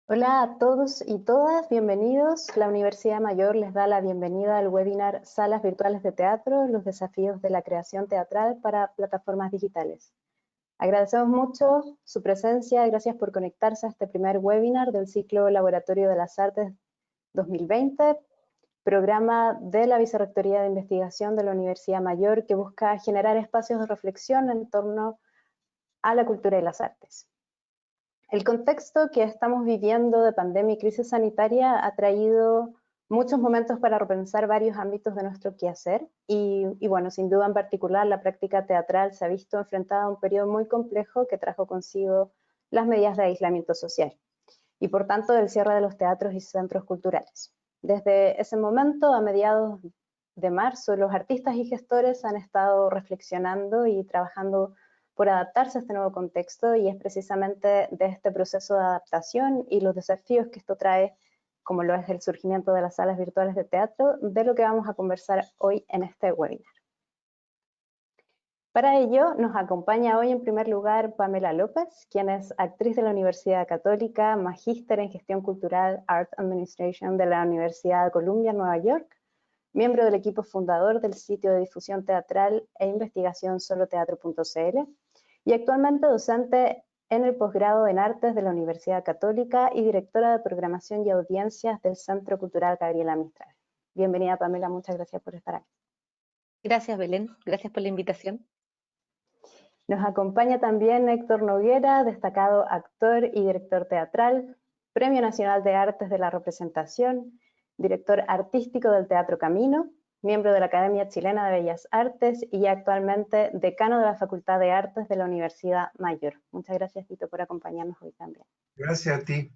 Hola a todos y todas, bienvenidos. La Universidad Mayor les da la bienvenida al webinar Salas Virtuales de Teatro, los desafíos de la creación teatral para plataformas digitales. Agradecemos mucho su presencia, gracias por conectarse a este primer webinar del ciclo Laboratorio de las Artes 2020, programa de la Vicerrectoría de Investigación de la Universidad Mayor que busca generar espacios de reflexión en torno a la cultura y las artes. El contexto que estamos viviendo de pandemia y crisis sanitaria ha traído muchos momentos para repensar varios ámbitos de nuestro quehacer y bueno, sin duda en particular la práctica teatral se ha visto enfrentada a un periodo muy complejo que trajo consigo las medidas de aislamiento social y por tanto el cierre de los teatros y centros culturales. Desde ese momento, a mediados de marzo, los artistas y gestores han estado reflexionando y trabajando por adaptarse a este nuevo contexto y es precisamente de este proceso de adaptación y los desafíos que esto trae, como lo es el surgimiento de las salas virtuales de teatro, de lo que vamos a conversar hoy en este webinar. Para ello nos acompaña hoy en primer lugar Pamela López, quien es actriz de la Universidad Católica, magíster en Gestión Cultural Art Administration de la Universidad de Columbia, Nueva York, miembro del equipo fundador del sitio de difusión teatral e investigación soloteatro.cl y actualmente docente en el posgrado en Artes de la Universidad Católica y directora de programación y audiencias del Centro Cultural Gabriela Mistral. Bienvenida Pamela, muchas gracias por estar aquí. Gracias Belén, gracias por la invitación. Nos acompaña también Héctor Noguera, destacado actor y director teatral, Premio Nacional de Artes de la Representación, director artístico del Teatro Camino, miembro de la Academia Chilena de Bellas Artes y actualmente decano de la Facultad de Artes de la Universidad Mayor. Muchas gracias, Tito, por acompañarnos hoy también. Gracias a ti.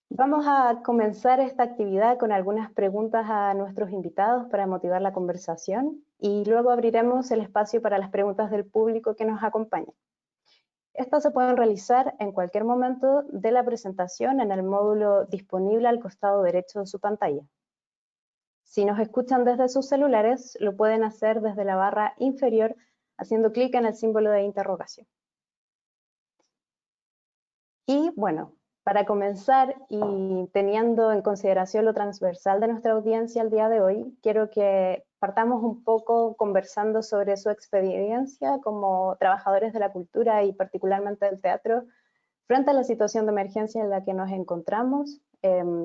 Vamos a comenzar esta actividad con algunas preguntas a nuestros invitados para motivar la conversación y luego abriremos el espacio para las preguntas del público que nos acompaña. Estas se pueden realizar en cualquier momento de la presentación en el módulo disponible al costado derecho de su pantalla. Si nos escuchan desde sus celulares, lo pueden hacer desde la barra inferior haciendo clic en el símbolo de interrogación. Y bueno, para comenzar y teniendo en consideración lo transversal de nuestra audiencia el día de hoy, quiero que partamos un poco conversando sobre su experiencia como trabajadores de la cultura y particularmente del teatro frente a la situación de emergencia en la que nos encontramos.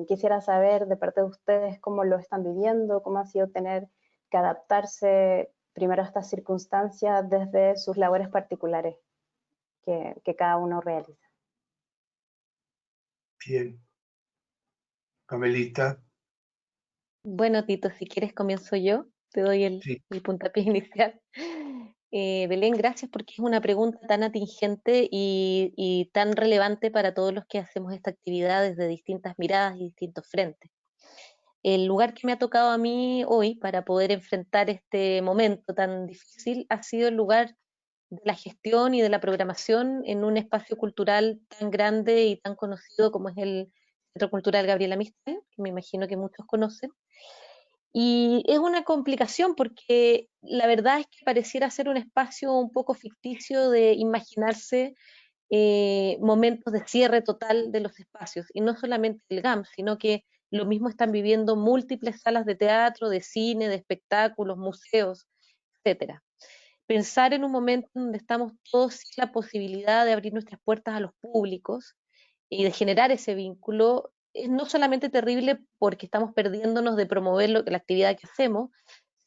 Quisiera saber de parte de ustedes cómo lo están viviendo, cómo ha sido tener que adaptarse primero a estas circunstancias desde sus labores particulares que cada uno realiza. Bien. Pamelita. Bueno, Tito, si quieres comienzo yo, te doy el puntapié inicial. Belén, gracias porque es una pregunta tan atingente y tan relevante para todos los que hacemos esta actividad desde distintas miradas y distintos frentes. El lugar que me ha tocado a mí hoy para poder enfrentar este momento tan difícil ha sido el lugar de la gestión y de la programación en un espacio cultural tan grande y tan conocido como es el Centro Cultural Gabriela Mistral, que me imagino que muchos conocen. Y es una complicación porque la verdad es que pareciera ser un espacio un poco ficticio de imaginarse momentos de cierre total de los espacios, y no solamente el GAM, sino que lo mismo están viviendo múltiples salas de teatro, de cine, de espectáculos, museos, etcétera. Pensar en un momento donde estamos todos sin la posibilidad de abrir nuestras puertas a los públicos y de generar ese vínculo es no solamente terrible porque estamos perdiéndonos de promover la actividad que hacemos,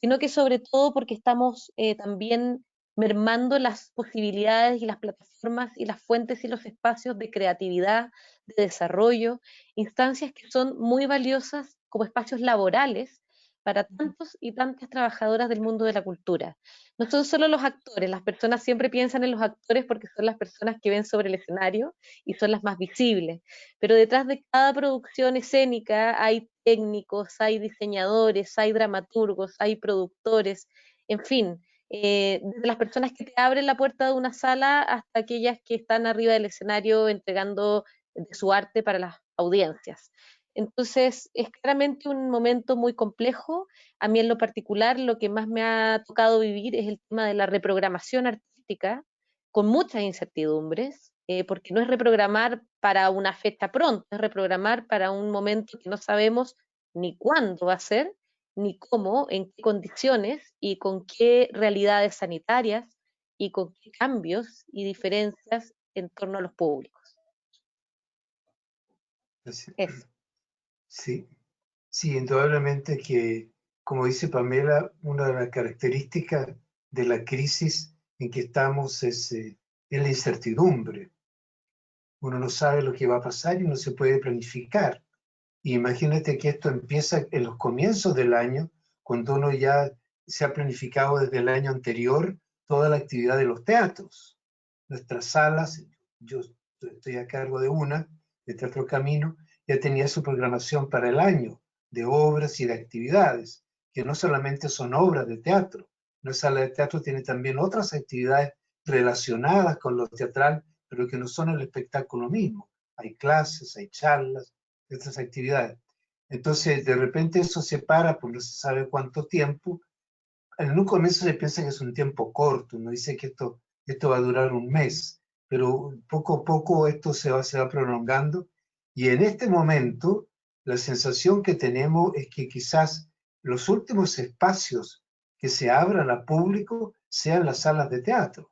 sino que sobre todo porque estamos también mermando las posibilidades y las plataformas y las fuentes y los espacios de creatividad, de desarrollo, instancias que son muy valiosas como espacios laborales para tantos y tantas trabajadoras del mundo de la cultura. No son solo los actores, las personas siempre piensan en los actores porque son las personas que ven sobre el escenario y son las más visibles, pero detrás de cada producción escénica hay técnicos, hay diseñadores, hay dramaturgos, hay productores, en fin, desde las personas que te abren la puerta de una sala hasta aquellas que están arriba del escenario entregando de su arte para las audiencias. Entonces, es claramente un momento muy complejo. A mí en lo particular, lo que más me ha tocado vivir es el tema de la reprogramación artística, con muchas incertidumbres, porque no es reprogramar para una fecha pronta, es reprogramar para un momento que no sabemos ni cuándo va a ser, ni cómo, en qué condiciones y con qué realidades sanitarias y con qué cambios y diferencias en torno a los públicos. Eso. Sí, sí, indudablemente que, como dice Pamela, una de las características de la crisis en que estamos es la incertidumbre. Uno no sabe lo que va a pasar y no se puede planificar. Y imagínate que esto empieza en los comienzos del año, cuando uno ya se ha planificado desde el año anterior toda la actividad de los teatros. Nuestras salas, yo estoy a cargo de una, de Teatro Camino, ya tenía su programación para el año, de obras y de actividades, que no solamente son obras de teatro. Una sala de teatro tiene también otras actividades relacionadas con lo teatral, pero que no son el espectáculo mismo. Hay clases, hay charlas, estas actividades. Entonces, de repente eso se para por no se sabe cuánto tiempo. En un comienzo se piensa que es un tiempo corto, uno dice que esto va a durar un mes, pero poco a poco esto se va prolongando. Y en este momento, la sensación que tenemos es que quizás los últimos espacios que se abran al público sean las salas de teatro,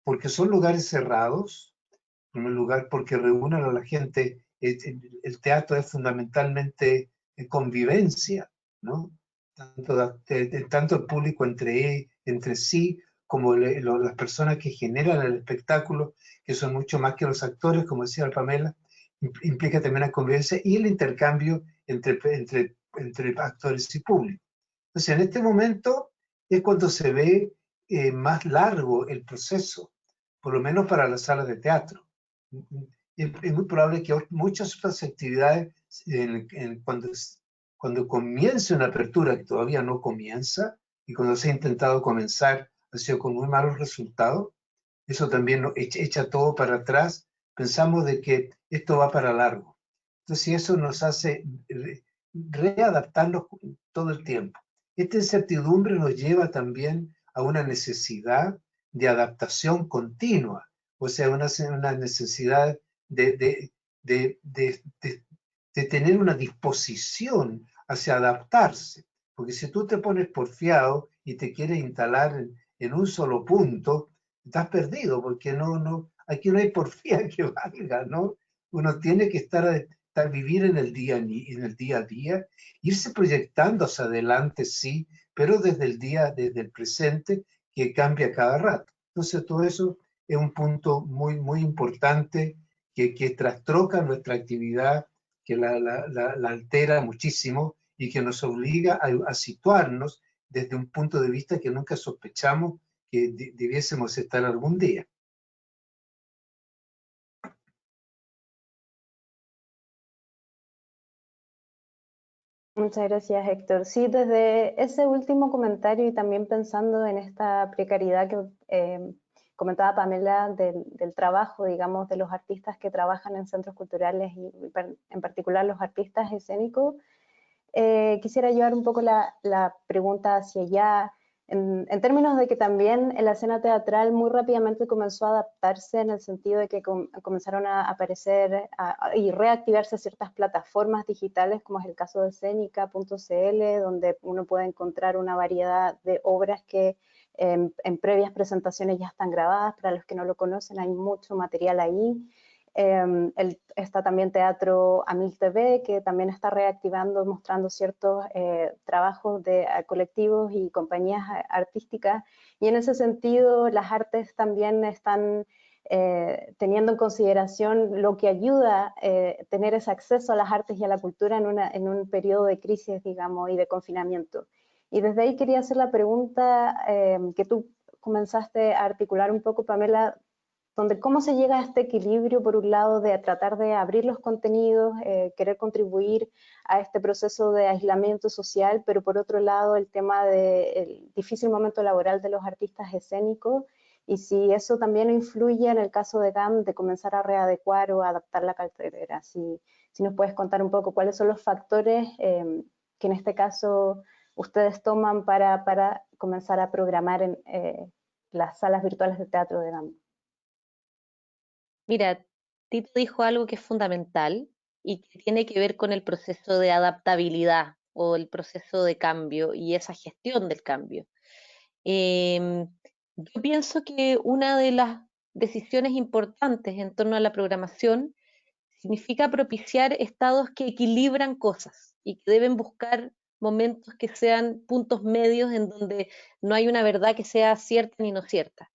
porque son lugares cerrados, en primer lugar porque reúnen a la gente. El teatro es fundamentalmente convivencia, ¿no? Tanto el público entre sí, como las personas que generan el espectáculo, que son mucho más que los actores, como decía Pamela, implica también la convivencia y el intercambio entre actores y público. Entonces, en este momento es cuando se ve más largo el proceso, por lo menos para las salas de teatro. Es muy probable que muchas otras actividades, cuando comience una apertura que todavía no comienza, y cuando se ha intentado comenzar, ha sido con muy malos resultados, eso también echa todo para atrás. Pensamos de que esto va para largo. Entonces eso nos hace readaptarnos todo el tiempo. Esta incertidumbre nos lleva también a una necesidad de adaptación continua, o sea, una necesidad de tener una disposición hacia adaptarse. Porque si tú te pones porfiado y te quieres instalar en un solo punto, estás perdido, porque aquí no hay porfía que valga, ¿no? Uno tiene que vivir en el día a día, irse proyectando hacia adelante, sí, pero desde el presente, que cambia cada rato. Entonces, todo eso es un punto muy, muy importante que trastroca nuestra actividad, que la altera muchísimo y que nos obliga a situarnos desde un punto de vista que nunca sospechamos que debiésemos estar algún día. Muchas gracias, Héctor. Sí, desde ese último comentario y también pensando en esta precariedad que comentaba Pamela del trabajo, digamos, de los artistas que trabajan en centros culturales y en particular los artistas escénicos, quisiera llevar un poco la pregunta hacia allá, en términos de que también en la escena teatral muy rápidamente comenzó a adaptarse en el sentido de que comenzaron a aparecer y reactivarse ciertas plataformas digitales, como es el caso de Escénica.cl, donde uno puede encontrar una variedad de obras que en previas presentaciones ya están grabadas. Para los que no lo conocen, hay mucho material ahí. Está también Teatro Amil TV, que también está reactivando, mostrando ciertos trabajos de colectivos y compañías artísticas, y en ese sentido las artes también están teniendo en consideración lo que ayuda tener ese acceso a las artes y a la cultura en un periodo de crisis, digamos, y de confinamiento. Y desde ahí quería hacer la pregunta que tú comenzaste a articular un poco, Pamela, donde cómo se llega a este equilibrio, por un lado, de tratar de abrir los contenidos, querer contribuir a este proceso de aislamiento social, pero por otro lado el tema del difícil momento laboral de los artistas escénicos, y si eso también influye en el caso de GAM de comenzar a readecuar o adaptar la cartelera. Si nos puedes contar un poco cuáles son los factores que en este caso ustedes toman para comenzar a programar en las salas virtuales de teatro de GAM. Mira, Tito dijo algo que es fundamental y que tiene que ver con el proceso de adaptabilidad o el proceso de cambio y esa gestión del cambio. Em, yo pienso que una de las decisiones importantes en torno a la programación significa propiciar estados que equilibran cosas y que deben buscar momentos que sean puntos medios en donde no hay una verdad que sea cierta ni no cierta.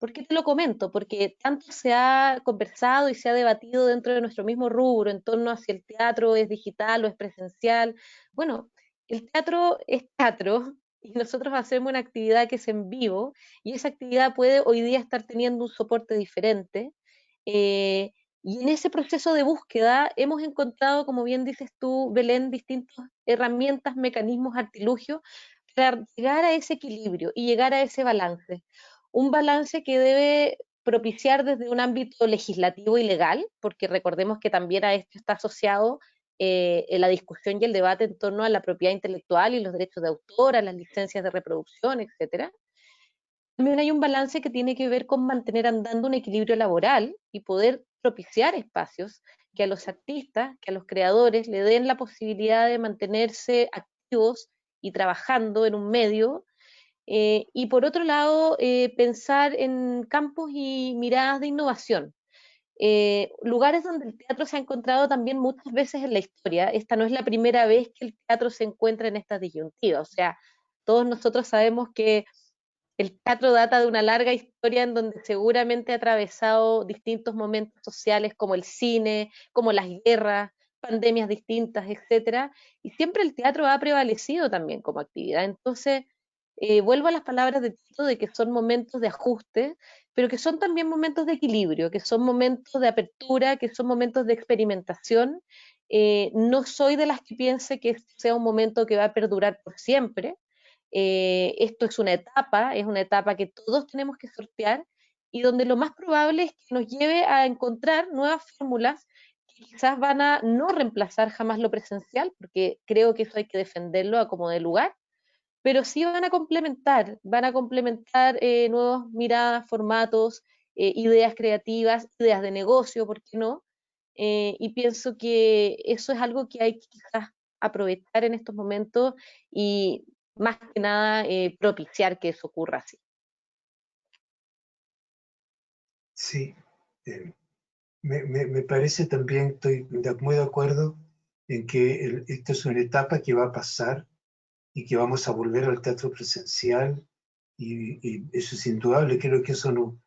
¿Por qué te lo comento? Porque tanto se ha conversado y se ha debatido dentro de nuestro mismo rubro en torno a si el teatro es digital o es presencial. Bueno, el teatro es teatro y nosotros hacemos una actividad que es en vivo y esa actividad puede hoy día estar teniendo un soporte diferente. eh, y en ese proceso de búsqueda hemos encontrado, como bien dices tú, Belén, distintas herramientas, mecanismos, artilugios para llegar a ese equilibrio y llegar a ese balance. Un balance que debe propiciar desde un ámbito legislativo y legal, porque recordemos que también a esto está asociado la discusión y el debate en torno a la propiedad intelectual y los derechos de autor, a las licencias de reproducción, etcétera. También hay un balance que tiene que ver con mantener andando un equilibrio laboral y poder propiciar espacios que a los artistas, que a los creadores le den la posibilidad de mantenerse activos y trabajando en un medio. Y por otro lado, pensar en campos y miradas de innovación. Lugares donde el teatro se ha encontrado también muchas veces en la historia. Esta no es la primera vez que el teatro se encuentra en esta disyuntiva. O sea, todos nosotros sabemos que el teatro data de una larga historia en donde seguramente ha atravesado distintos momentos sociales como el cine, como las guerras, pandemias distintas, etcétera, y siempre el teatro ha prevalecido también como actividad. Entonces, vuelvo a las palabras de Tito de que son momentos de ajuste, pero que son también momentos de equilibrio, que son momentos de apertura, que son momentos de experimentación. No soy de las que piense que este sea un momento que va a perdurar por siempre. Esto es una etapa que todos tenemos que sortear y donde lo más probable es que nos lleve a encontrar nuevas fórmulas que quizás van a no reemplazar jamás lo presencial, porque creo que eso hay que defenderlo a como de lugar, pero sí van a complementar nuevas miradas, formatos, ideas creativas, ideas de negocio, ¿por qué no? Y pienso que eso es algo que hay que quizás aprovechar en estos momentos y más que nada propiciar que eso ocurra así. Sí, me parece también, estoy muy de acuerdo en que esta es una etapa que va a pasar y que vamos a volver al teatro presencial y eso es indudable. Creo que eso no,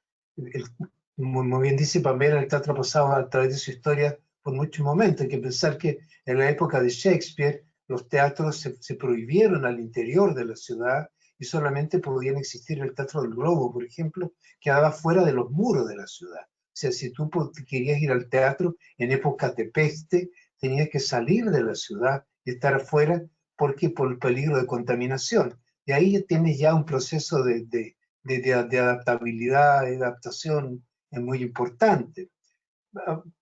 muy bien dice Pamela, el teatro ha pasado a través de su historia por muchos momentos. Hay que pensar que en la época de Shakespeare los teatros se prohibieron al interior de la ciudad y solamente podían existir el Teatro del Globo, por ejemplo, que quedaba fuera de los muros de la ciudad. O sea, si tú querías ir al teatro en épocas de peste, tenías que salir de la ciudad y estar afuera porque por el peligro de contaminación. Y ahí tienes ya un proceso de adaptabilidad, de adaptación muy importante.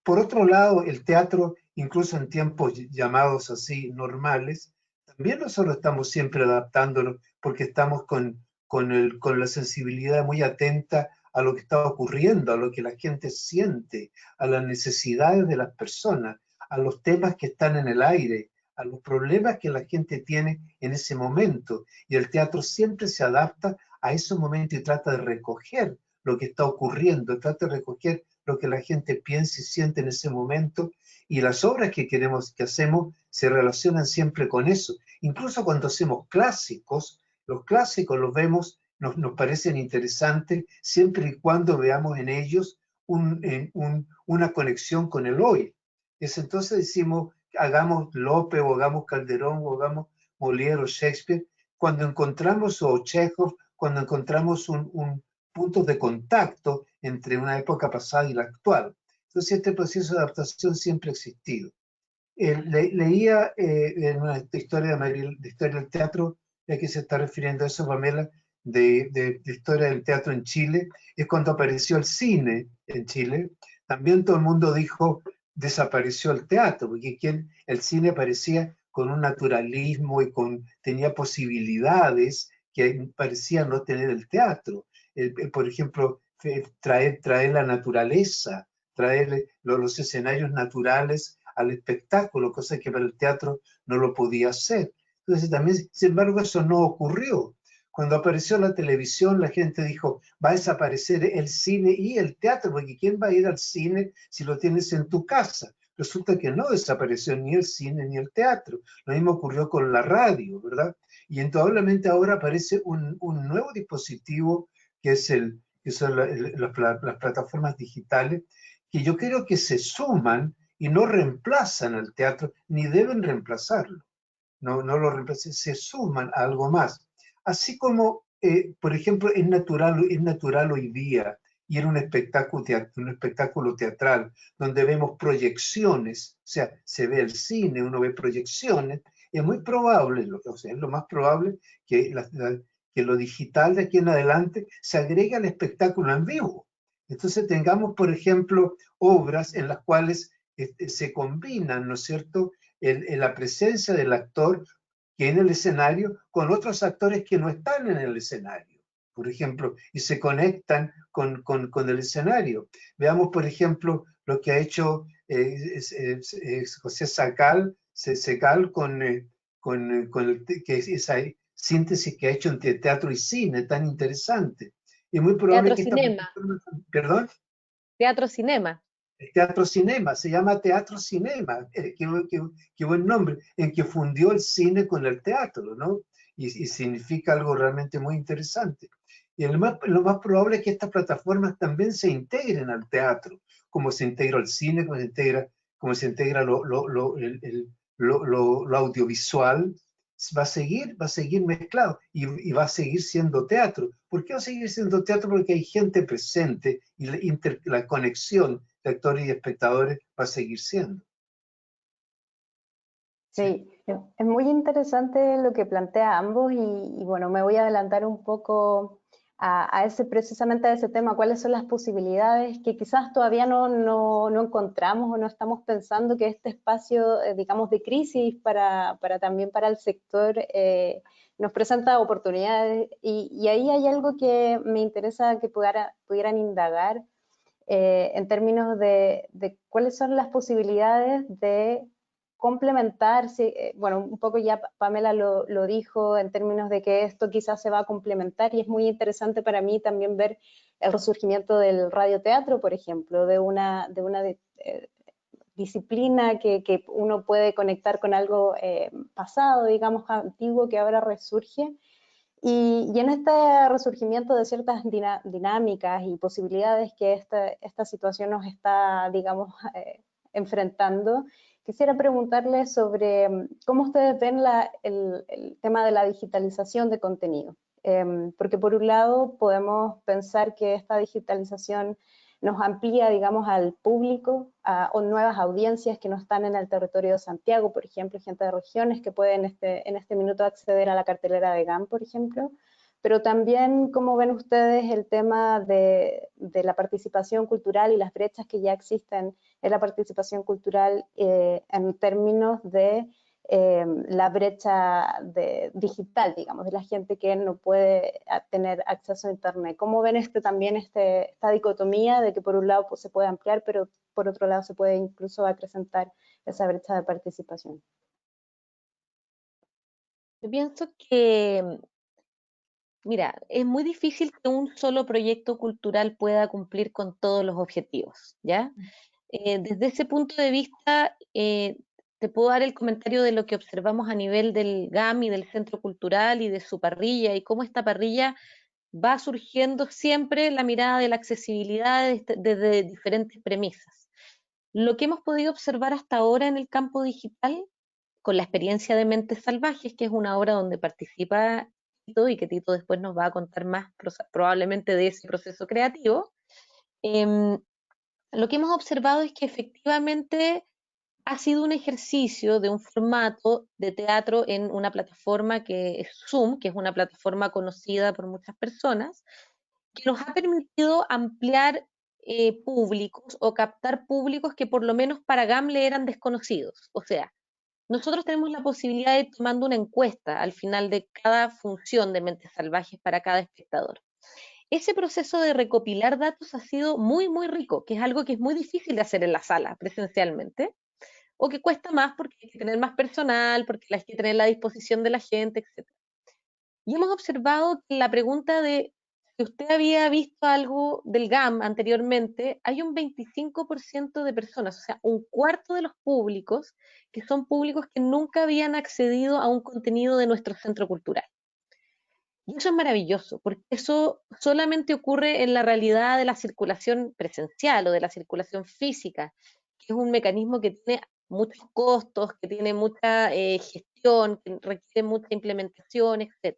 Por otro lado, el teatro, incluso en tiempos llamados así normales, también nosotros estamos siempre adaptándonos porque estamos con la sensibilidad muy atenta a lo que está ocurriendo, a lo que la gente siente, a las necesidades de las personas, a los temas que están en el aire, a los problemas que la gente tiene en ese momento. Y el teatro siempre se adapta a esos momentos y trata de recoger lo que está ocurriendo, trata de recoger lo que la gente piensa y siente en ese momento, y las obras que hacemos se relacionan siempre con eso. Incluso cuando hacemos clásicos, los clásicos los vemos, nos parecen interesantes siempre y cuando veamos en ellos una conexión con el hoy. Es entonces decimos, hagamos Lope o hagamos Calderón o hagamos Molière o Shakespeare, cuando encontramos, o Chekhov, cuando encontramos un puntos de contacto entre una época pasada y la actual. Entonces, este proceso de adaptación siempre ha existido. Leía en una historia de historia del teatro, ya que se está refiriendo a eso, Pamela, de historia del teatro en Chile, es cuando apareció el cine en Chile. También todo el mundo dijo, desapareció el teatro, porque el cine aparecía con un naturalismo y tenía posibilidades que parecían no tener el teatro. Por ejemplo, traer la naturaleza, traer los escenarios naturales al espectáculo, cosa que para el teatro no lo podía hacer. Entonces también, sin embargo, eso no ocurrió. Cuando apareció la televisión, la gente dijo, va a desaparecer el cine y el teatro, porque ¿quién va a ir al cine si lo tienes en tu casa? Resulta que no desapareció ni el cine ni el teatro. Lo mismo ocurrió con la radio, ¿verdad? Y indudablemente ahora aparece un nuevo dispositivo que son las plataformas digitales, que yo creo que se suman y no reemplazan al teatro, ni deben reemplazarlo. No lo reemplazan, se suman a algo más. Así como, por ejemplo, es natural hoy día ir a un espectáculo teatral donde vemos proyecciones, o sea, se ve el cine, uno ve proyecciones, es muy probable, o sea, es lo más probable que, que lo digital de aquí en adelante se agregue al espectáculo en vivo. Entonces tengamos, por ejemplo, obras en las cuales se combinan, ¿no es cierto?, la presencia del actor que en el escenario con otros actores que no están en el escenario, por ejemplo, y se conectan con el escenario. Veamos, por ejemplo, lo que ha hecho José Secal con esa síntesis que ha hecho entre teatro y cine, tan interesante. Y muy probable Teatro que esta Cinema. ¿Perdón? Teatro Cinema. Teatro Cinema, se llama Teatro Cinema, qué buen nombre, en que fundió el cine con el teatro, ¿no? Y significa algo realmente muy interesante. Y lo más probable es que estas plataformas también se integren al teatro, como se integra al cine, como se integra lo audiovisual, va a seguir mezclado y va a seguir siendo teatro. ¿Por qué va a seguir siendo teatro? Porque hay gente presente y la conexión de actores y espectadores va a seguir siendo. Sí, es muy interesante lo que plantea ambos y bueno, me voy a adelantar un poco precisamente a ese tema, cuáles son las posibilidades que quizás todavía no encontramos o no estamos pensando que este espacio, digamos, de crisis también para el sector nos presenta oportunidades y ahí hay algo que me interesa que pudieran indagar en términos de cuáles son las posibilidades de complementar, bueno, un poco ya Pamela lo dijo en términos de que esto quizás se va a complementar y es muy interesante para mí también ver el resurgimiento del radioteatro, por ejemplo, de una disciplina que uno puede conectar con algo pasado, digamos, antiguo, que ahora resurge. Y en este resurgimiento de ciertas dinámicas y posibilidades que esta situación nos está, digamos, enfrentando, quisiera preguntarles sobre cómo ustedes ven el tema de la digitalización de contenido. Porque por un lado podemos pensar que esta digitalización nos amplía, digamos, al público, o nuevas audiencias que no están en el territorio de Santiago, por ejemplo, gente de regiones que pueden en este minuto acceder a la cartelera de GAM, por ejemplo, pero también cómo ven ustedes el tema de la participación cultural y las brechas que ya existen en la participación cultural en términos de la brecha digital, digamos, de la gente que no puede tener acceso a Internet. ¿Cómo ven también esta dicotomía de que por un lado pues, se puede ampliar, pero por otro lado se puede incluso acrecentar esa brecha de participación? Yo pienso que, mira, es muy difícil que un solo proyecto cultural pueda cumplir con todos los objetivos, ¿ya? Desde ese punto de vista, te puedo dar el comentario de lo que observamos a nivel del GAM y del Centro Cultural y de su parrilla y cómo esta parrilla va surgiendo siempre la mirada de la accesibilidad desde diferentes premisas. Lo que hemos podido observar hasta ahora en el campo digital, con la experiencia de Mentes Salvajes, que es una obra donde participa Tito y que Tito después nos va a contar más probablemente de ese proceso creativo, eh, lo que hemos observado es que efectivamente ha sido un ejercicio de un formato de teatro en una plataforma que es Zoom, que es una plataforma conocida por muchas personas, que nos ha permitido ampliar públicos o captar públicos que por lo menos para Gamle eran desconocidos. O sea, nosotros tenemos la posibilidad de tomando una encuesta al final de cada función de Mentes Salvajes para cada espectador. ese proceso de recopilar datos ha sido muy, muy rico, que es algo que es muy difícil de hacer en la sala presencialmente, o que cuesta más porque hay que tener más personal, porque hay que tener la disposición de la gente, etc. Y hemos observado que en la pregunta de si usted había visto algo del GAM anteriormente, hay un 25% de personas, o sea, un cuarto de los públicos, que son públicos que nunca habían accedido a un contenido de nuestro centro cultural. Y eso es maravilloso, porque eso solamente ocurre en la realidad de la circulación presencial o de la circulación física, que es un mecanismo que tiene muchos costos, que tiene mucha gestión, que requiere mucha implementación, etc.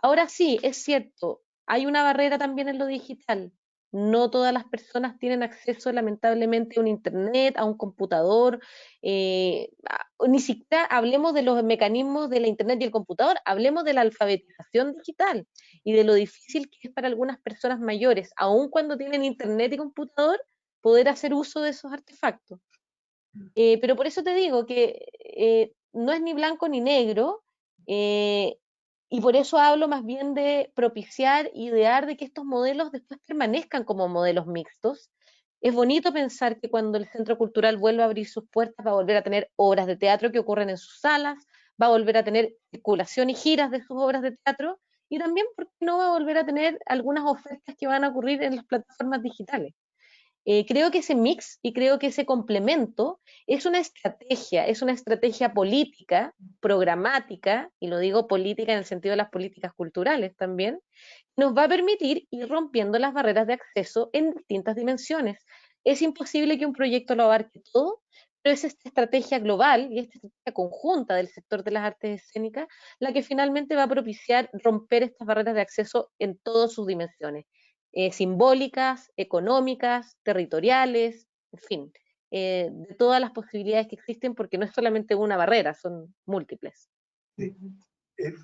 Ahora sí, es cierto, hay una barrera también en lo digital. No todas las personas tienen acceso, lamentablemente, a un internet, a un computador. Ni siquiera hablemos de los mecanismos de la internet y el computador, hablemos de la alfabetización digital y de lo difícil que es para algunas personas mayores, aun cuando tienen internet y computador, poder hacer uso de esos artefactos. Pero por eso te digo que no es ni blanco ni negro, y por eso hablo más bien de propiciar, idear de que estos modelos después permanezcan como modelos mixtos. Es bonito pensar que cuando el Centro Cultural vuelva a abrir sus puertas va a volver a tener obras de teatro que ocurren en sus salas, va a volver a tener circulación y giras de sus obras de teatro, y también, ¿por qué no va a volver a tener algunas ofertas que van a ocurrir en las plataformas digitales? Creo que ese mix y creo que ese complemento es una estrategia política, programática, y lo digo política en el sentido de las políticas culturales también, nos va a permitir ir rompiendo las barreras de acceso en distintas dimensiones. Es imposible que un proyecto lo abarque todo, pero es esta estrategia global y esta estrategia conjunta del sector de las artes escénicas la que finalmente va a propiciar romper estas barreras de acceso en todas sus dimensiones, simbólicas, económicas, territoriales, en fin, de todas las posibilidades que existen, porque no es solamente una barrera, son múltiples. Sí.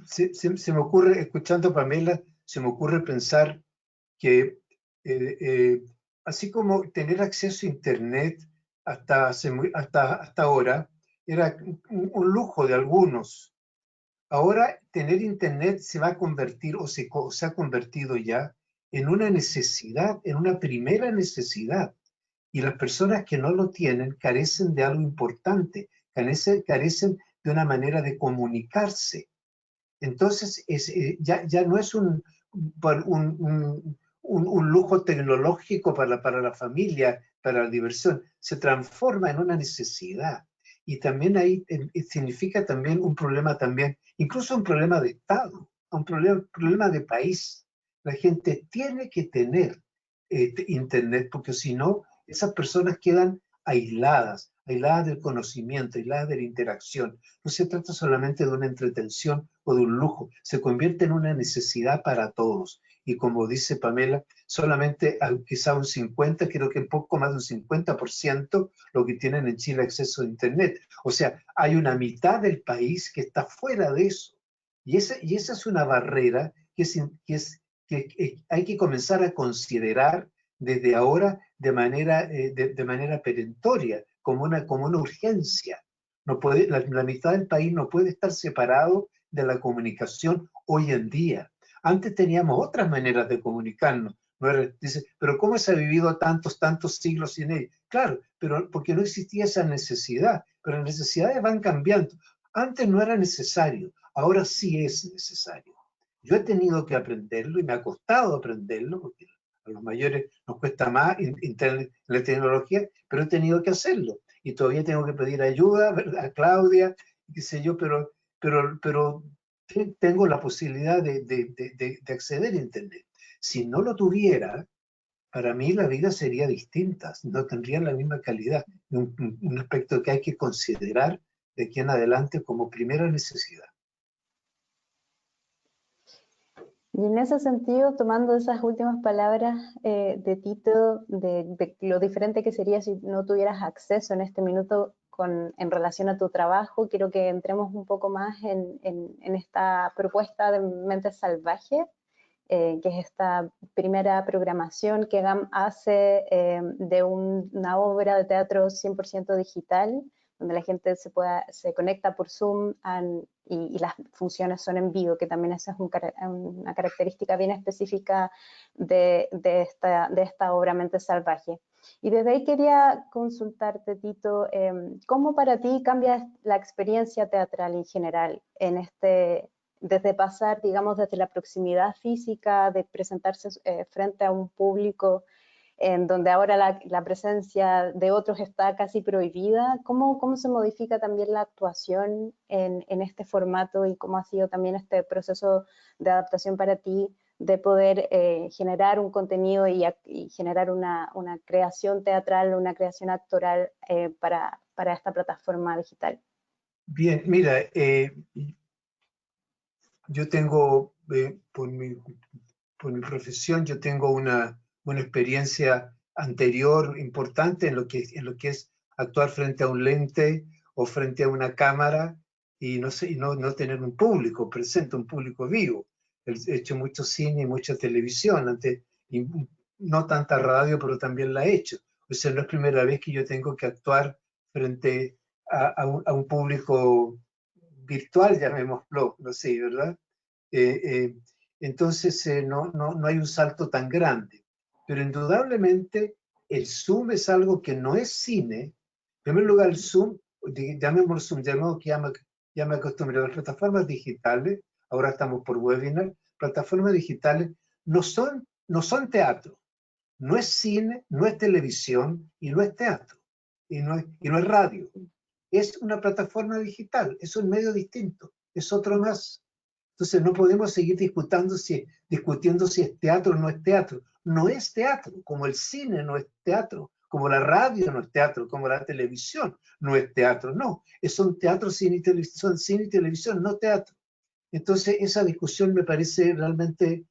Se me ocurre, escuchando a Pamela, se me ocurre pensar que así como tener acceso a Internet hasta ahora era un lujo de algunos, ahora tener Internet se va a convertir o se ha convertido ya en una necesidad, en una primera necesidad. Y las personas que no lo tienen carecen de algo importante, carecen de una manera de comunicarse. Entonces, ya no es un lujo tecnológico para la familia, para la diversión, se transforma en una necesidad. Y también ahí significa también un problema también, incluso un problema de Estado, un problema de país. La gente tiene que tener Internet, porque si no, esas personas quedan aisladas del conocimiento, aisladas de la interacción. No se trata solamente de una entretención o de un lujo, se convierte en una necesidad para todos. Y como dice Pamela, solamente quizá un 50, creo que un poco más de un 50% lo que tienen en Chile acceso a Internet. O sea, hay una mitad del país que está fuera de eso. Y esa es una barrera que hay que comenzar a considerar desde ahora de manera perentoria, como una urgencia. No puede, la mitad del país no puede estar separado de la comunicación hoy en día. Antes teníamos otras maneras de comunicarnos. No era, dice, pero ¿cómo se ha vivido tantos siglos sin ello? Claro, pero porque no existía esa necesidad, pero las necesidades van cambiando. Antes no era necesario, ahora sí es necesario. Yo he tenido que aprenderlo y me ha costado aprenderlo, porque a los mayores nos cuesta más la tecnología, pero he tenido que hacerlo. Y todavía tengo que pedir ayuda, ¿verdad? A Claudia, qué sé yo, pero tengo la posibilidad de acceder a Internet. Si no lo tuviera, para mí la vida sería distinta, no tendría la misma calidad. Un aspecto que hay que considerar de aquí en adelante como primera necesidad. Y en ese sentido, tomando esas últimas palabras de Tito, de lo diferente que sería si no tuvieras acceso en este minuto en relación a tu trabajo, quiero que entremos un poco más en esta propuesta de Mentes Salvajes, que es esta primera programación que GAM hace de una obra de teatro 100% digital, donde la gente se conecta por Zoom y las funciones son en vivo, que también esa es una característica bien específica de esta obra Mente Salvaje. Y desde ahí quería consultarte, Tito, ¿cómo para ti cambia la experiencia teatral en general desde pasar, digamos, desde la proximidad física, de presentarse frente a un público en donde ahora la presencia de otros está casi prohibida? ¿Cómo se modifica también la actuación en este formato y cómo ha sido también este proceso de adaptación para ti de poder generar un contenido y generar una creación teatral, una creación actoral para esta plataforma digital? Bien, mira, yo tengo, por mi profesión, yo tengo una experiencia anterior importante en lo que es actuar frente a un lente o frente a una cámara y no tener un público presente, un público vivo. He hecho mucho cine y mucha televisión antes, y no tanta radio, pero también la he hecho. O sea, no es primera vez que yo tengo que actuar frente a un público virtual, llamémoslo, no sé, ¿verdad? Entonces no hay un salto tan grande. Pero indudablemente el Zoom es algo que no es cine. En primer lugar, el Zoom, llamémoslo Zoom, ya me acostumbré a las plataformas digitales, ahora estamos por webinar, plataformas digitales no son teatro, no es cine, no es televisión y no es teatro, y no es radio. Es una plataforma digital, es un medio distinto, es otro más. Entonces no podemos seguir discutiendo si es teatro o no es teatro. No es teatro, como el cine no es teatro, como la radio no es teatro, como la televisión no es teatro. No, son teatro, cine y televisión, cine y televisión, no teatro. Entonces esa discusión me parece realmente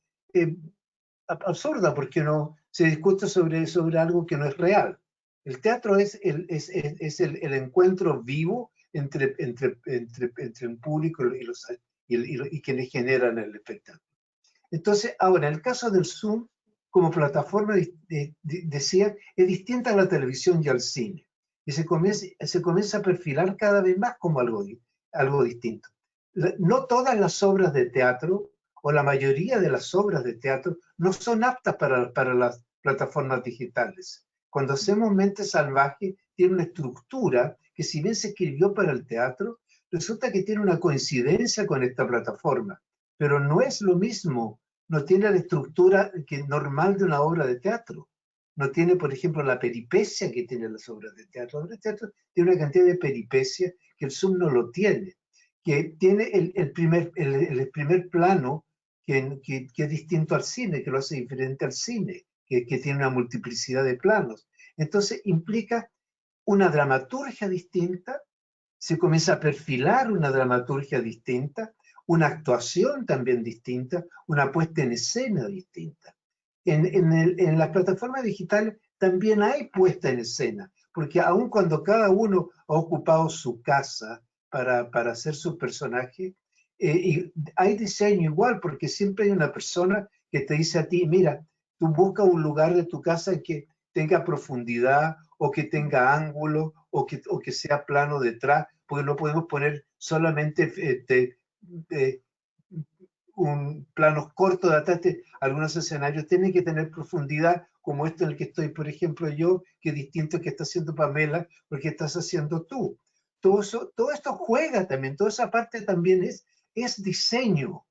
absurda, porque no se discute sobre algo que no es real. El teatro es el encuentro vivo entre un público y quienes generan el espectáculo. Entonces, ahora, en el caso del Zoom, como plataforma, decía, es distinta a la televisión y al cine. Y se comienza a perfilar cada vez más como algo distinto. No todas las obras de teatro, o la mayoría de las obras de teatro, no son aptas para las plataformas digitales. Cuando hacemos Mente Salvaje, tiene una estructura que, si bien se escribió para el teatro, resulta que tiene una coincidencia con esta plataforma, pero no es lo mismo, no tiene la estructura normal de una obra de teatro. No tiene, por ejemplo, la peripecia que tienen las obras de teatro. La obra de teatro tiene una cantidad de peripecia que el Zoom no lo tiene, que tiene el primer plano que es distinto al cine, que lo hace diferente al cine, que tiene una multiplicidad de planos. Entonces implica una dramaturgia distinta, se comienza a perfilar una dramaturgia distinta, una actuación también distinta, una puesta en escena distinta. En las plataformas digitales también hay puesta en escena, porque aun cuando cada uno ha ocupado su casa para hacer su personaje, y hay diseño igual, porque siempre hay una persona que te dice a ti, mira, tú busca un lugar de tu casa que tenga profundidad o que tenga ángulo o que sea plano detrás, porque no podemos poner solamente un plano corto de atrás. Algunos escenarios tienen que tener profundidad, como este en el que estoy, por ejemplo, yo, que es distinto que está haciendo Pamela, porque estás haciendo tú. Todo esto juega también, toda esa parte también es diseño.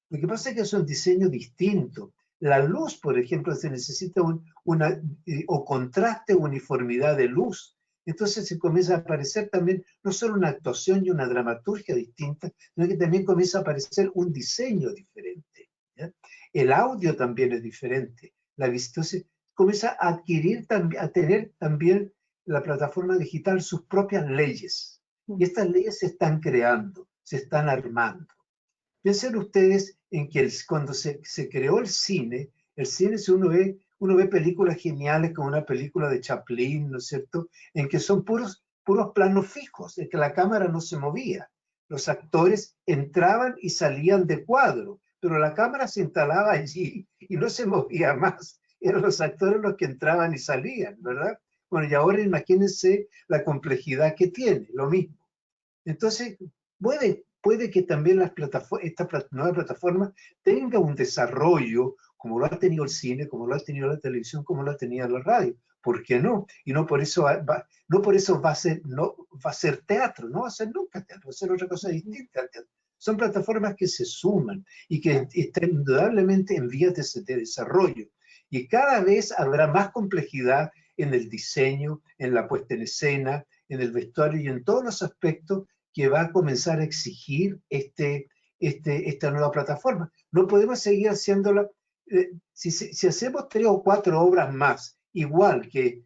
Lo que pasa es que es un diseño distinto. La luz, por ejemplo, se necesita o contraste, uniformidad de luz. Entonces se comienza a aparecer también no solo una actuación y una dramaturgia distinta, sino que también comienza a aparecer un diseño diferente, ¿ya? El audio también es diferente. Entonces comienza a tener también la plataforma digital sus propias leyes. Y estas leyes se están creando, se están armando. Piensen ustedes en que cuando se creó el cine, si uno ve películas geniales como una película de Chaplin, ¿no es cierto?, en que son puros planos fijos, en que la cámara no se movía. Los actores entraban y salían de cuadro, pero la cámara se instalaba allí y no se movía más. Eran los actores los que entraban y salían, ¿verdad? Bueno, y ahora imagínense la complejidad que tiene, lo mismo. Entonces, puede que también esta nueva plataforma tenga un desarrollo como lo ha tenido el cine, como lo ha tenido la televisión, como lo ha tenido la radio. ¿Por qué no? Y no por eso va a ser teatro, no va a ser nunca teatro, va a ser otra cosa distinta al teatro. Son plataformas que se suman y que están indudablemente en vías de desarrollo. Y cada vez habrá más complejidad en el diseño, en la puesta en escena, en el vestuario y en todos los aspectos que va a comenzar a exigir esta nueva plataforma. No podemos seguir haciéndola. Si hacemos 3 o 4 obras más, igual que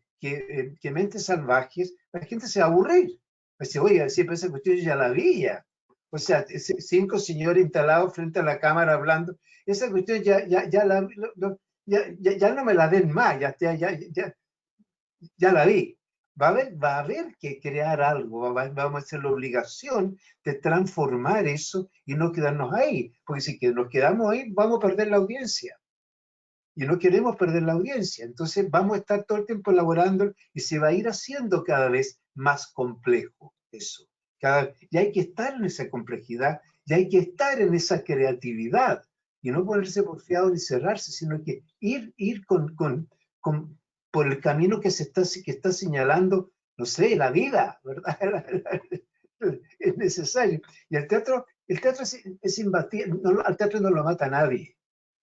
Mentes Salvajes, la gente se va a aburrir. Dice, oiga, siempre esa cuestión yo ya la vi ya. O sea, 5 señores instalados frente a la cámara hablando, esa cuestión ya no me la den más, ya la vi. Va a haber que crear algo, vamos a hacer la obligación de transformar eso y no quedarnos ahí, porque si nos quedamos ahí vamos a perder la audiencia. Y no queremos perder la audiencia, entonces vamos a estar todo el tiempo elaborando y se va a ir haciendo cada vez más complejo eso. Y hay que estar en esa complejidad, y hay que estar en esa creatividad, y no ponerse porfiado ni cerrarse, sino que ir por el camino que está señalando, no sé, la vida, ¿verdad? Es necesario. Y el teatro es imbatible, al teatro no lo mata nadie.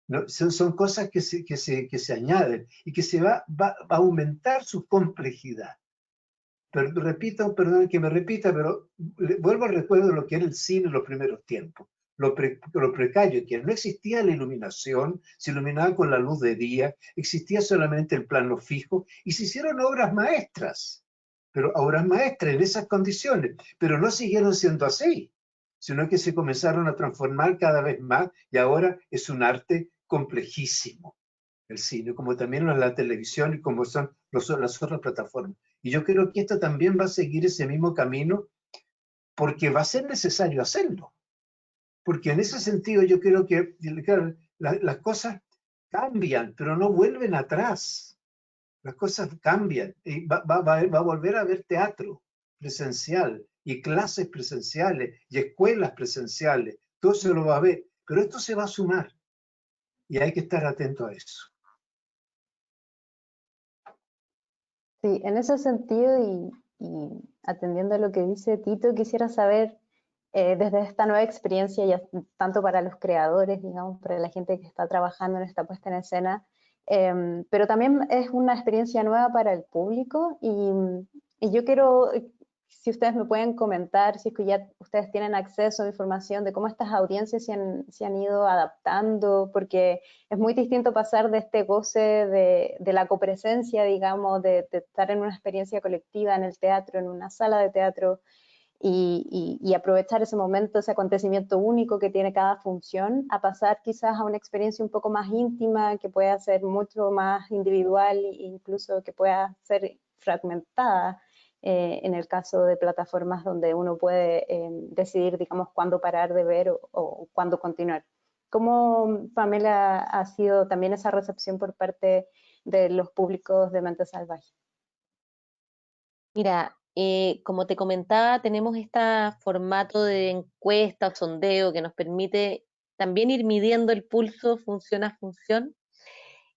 ¿No? Son cosas que se añaden y que se va a aumentar su complejidad. Pero repito, perdón que me repita, pero vuelvo al recuerdo de lo que era el cine en los primeros tiempos. Lo precario, que no existía la iluminación, se iluminaba con la luz de día, existía solamente el plano fijo y se hicieron obras maestras, pero obras maestras en esas condiciones, pero no siguieron siendo así, sino que se comenzaron a transformar cada vez más y ahora es un arte complejísimo el cine, como también la televisión y como son las otras plataformas. Y yo creo que esto también va a seguir ese mismo camino porque va a ser necesario hacerlo. Porque en ese sentido yo creo que claro, las cosas cambian, pero no vuelven atrás. Las cosas cambian y va a volver a haber teatro presencial y clases presenciales y escuelas presenciales. Todo se lo va a ver, pero esto se va a sumar y hay que estar atento a eso. Sí, en ese sentido y atendiendo a lo que dice Tito, quisiera saber desde esta nueva experiencia, ya tanto para los creadores, digamos, para la gente que está trabajando en esta puesta en escena, pero también es una experiencia nueva para el público y yo quiero, si ustedes me pueden comentar, si es que ya ustedes tienen acceso a información de cómo estas audiencias se han ido adaptando, porque es muy distinto pasar de este goce de la copresencia, digamos, de estar en una experiencia colectiva en el teatro, en una sala de teatro, y aprovechar ese momento, ese acontecimiento único que tiene cada función, a pasar quizás a una experiencia un poco más íntima, que pueda ser mucho más individual e incluso que pueda ser fragmentada en el caso de plataformas donde uno puede decidir, digamos, cuándo parar de ver o cuándo continuar. ¿Cómo, Pamela, ha sido también esa recepción por parte de los públicos de Mente Salvaje? Mira, como te comentaba, tenemos este formato de encuesta o sondeo que nos permite también ir midiendo el pulso función a función.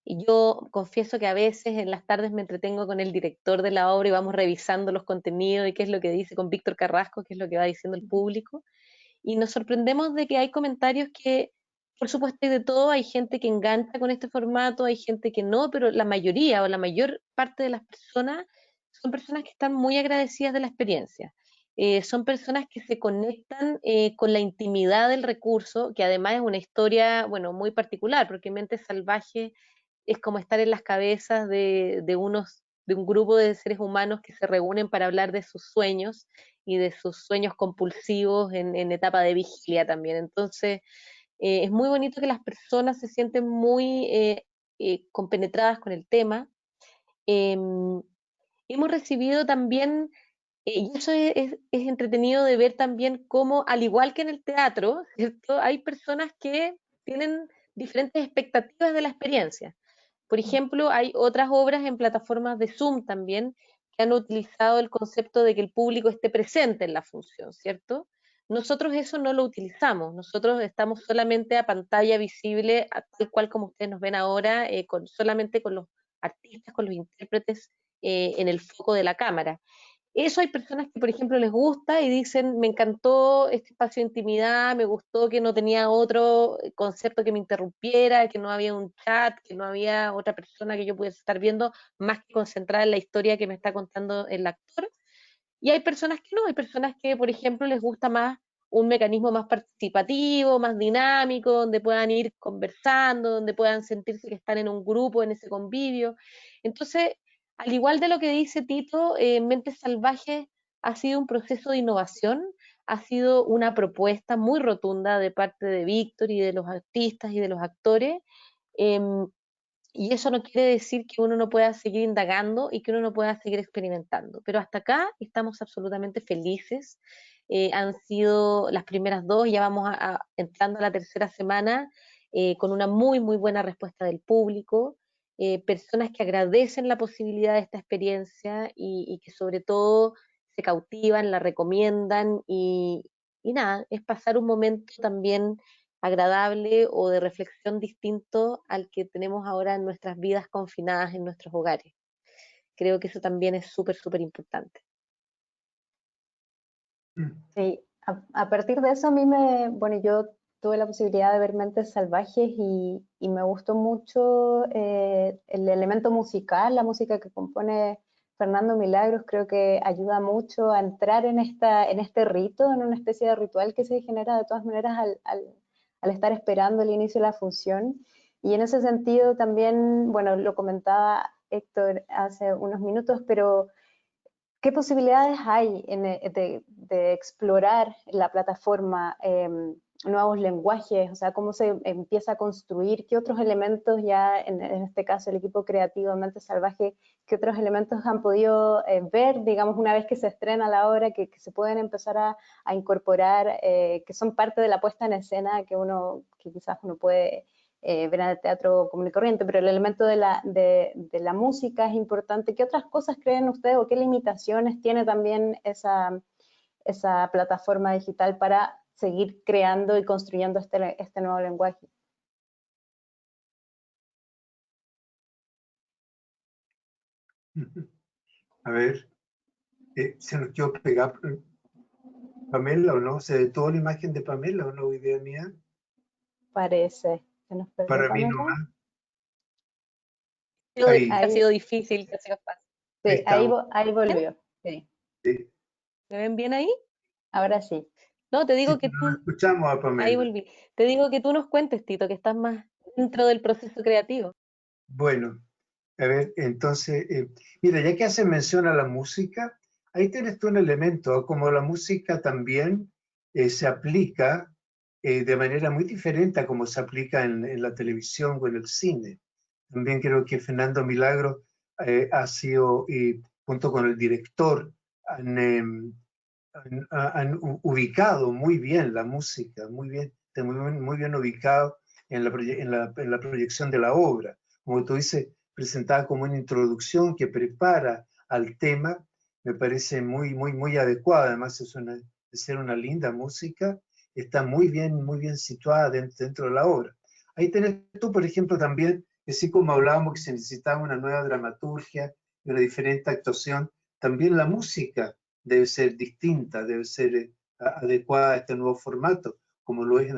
Y yo confieso que a veces en las tardes me entretengo con el director de la obra y vamos revisando los contenidos y qué es lo que dice con Víctor Carrasco, qué es lo que va diciendo el público. Y nos sorprendemos de que hay comentarios que, por supuesto, hay de todo, hay gente que engancha con este formato, hay gente que no, pero la mayoría o la mayor parte de las personas son personas que están muy agradecidas de la experiencia. Son personas que se conectan con la intimidad del recurso, que además es una historia, bueno, muy particular, porque Mente Salvaje es como estar en las cabezas de un grupo de seres humanos que se reúnen para hablar de sus sueños y de sus sueños compulsivos en etapa de vigilia también. Entonces, es muy bonito que las personas se sienten muy compenetradas con el tema. Hemos recibido también, y eso es entretenido de ver también cómo, al igual que en el teatro, ¿cierto? Hay personas que tienen diferentes expectativas de la experiencia. Por ejemplo, hay otras obras en plataformas de Zoom también que han utilizado el concepto de que el público esté presente en la función, ¿cierto? Nosotros eso no lo utilizamos, nosotros estamos solamente a pantalla visible, tal cual como ustedes nos ven ahora, solamente con los artistas, con los intérpretes en el foco de la cámara. Eso hay personas que, por ejemplo, les gusta y dicen, me encantó este espacio de intimidad, me gustó que no tenía otro concepto que me interrumpiera, que no había un chat, que no había otra persona que yo pudiese estar viendo, más que concentrada en la historia que me está contando el actor. Y hay personas que no, hay personas que, por ejemplo, les gusta más un mecanismo más participativo, más dinámico, donde puedan ir conversando, donde puedan sentirse que están en un grupo, en ese convivio. Entonces, al igual de lo que dice Tito, Mentes Salvajes ha sido un proceso de innovación, ha sido una propuesta muy rotunda de parte de Víctor y de los artistas y de los actores, y eso no quiere decir que uno no pueda seguir indagando y que uno no pueda seguir experimentando. Pero hasta acá estamos absolutamente felices. Han sido las primeras dos, ya vamos entrando a la tercera semana con una muy, muy buena respuesta del público. Personas que agradecen la posibilidad de esta experiencia y que sobre todo se cautivan, la recomiendan y nada, es pasar un momento también agradable o de reflexión distinto al que tenemos ahora en nuestras vidas confinadas en nuestros hogares. Creo que eso también es súper, súper importante. Sí, a partir de eso a mí bueno, yo tuve la posibilidad de ver Mentes Salvajes y me gustó mucho el elemento musical, la música que compone Fernando Milagros, creo que ayuda mucho a entrar en este rito, en una especie de ritual que se genera de todas maneras al estar esperando el inicio de la función. Y en ese sentido también, bueno, lo comentaba Héctor hace unos minutos, pero ¿qué posibilidades hay de explorar la plataforma, nuevos lenguajes? O sea, ¿cómo se empieza a construir? ¿Qué otros elementos ya, en este caso el equipo creativo de Mente Salvaje, qué otros elementos han podido ver, digamos, una vez que se estrena la obra, que se pueden empezar a incorporar, que son parte de la puesta en escena que quizás uno puede ver en el teatro común y corriente, pero el elemento de la música es importante. ¿Qué otras cosas creen ustedes o qué limitaciones tiene también esa plataforma digital para seguir creando y construyendo este nuevo lenguaje? A ver, se nos quedó pegar Pamela o no, se detuvo la imagen de Pamela o no, idea mía. Parece. ¿Se nos perdió Para mí Pamela? nomás. Ahí. Ahí, Ha sido difícil que se pase. ahí Sí, estamos. ahí volvió. Sí. Sí. ¿Me ven bien ahí? Ahora sí. No, te Sí, digo que pero no tú, escuchamos a ahí Pamela. volví. Te digo que tú nos cuentes, Tito, que estás más dentro del proceso creativo. Bueno, a ver, entonces, mira, ya que hace mención a la música, ahí tienes tú un elemento, como la música también se aplica de manera muy diferente a como se aplica en la televisión o en el cine. También creo que Fernando Milagro ha sido, junto con el director, han ubicado muy bien la música, muy bien, muy bien ubicado en la proyección de la obra. Como tú dices, presentada como una introducción que prepara al tema, me parece muy adecuada. Además, de ser una linda música, está muy bien situada dentro de la obra. Ahí tenés tú, por ejemplo, también, así como hablábamos que se necesitaba una nueva dramaturgia y una diferente actuación, también la música debe ser distinta, debe ser adecuada a este nuevo formato, como lo es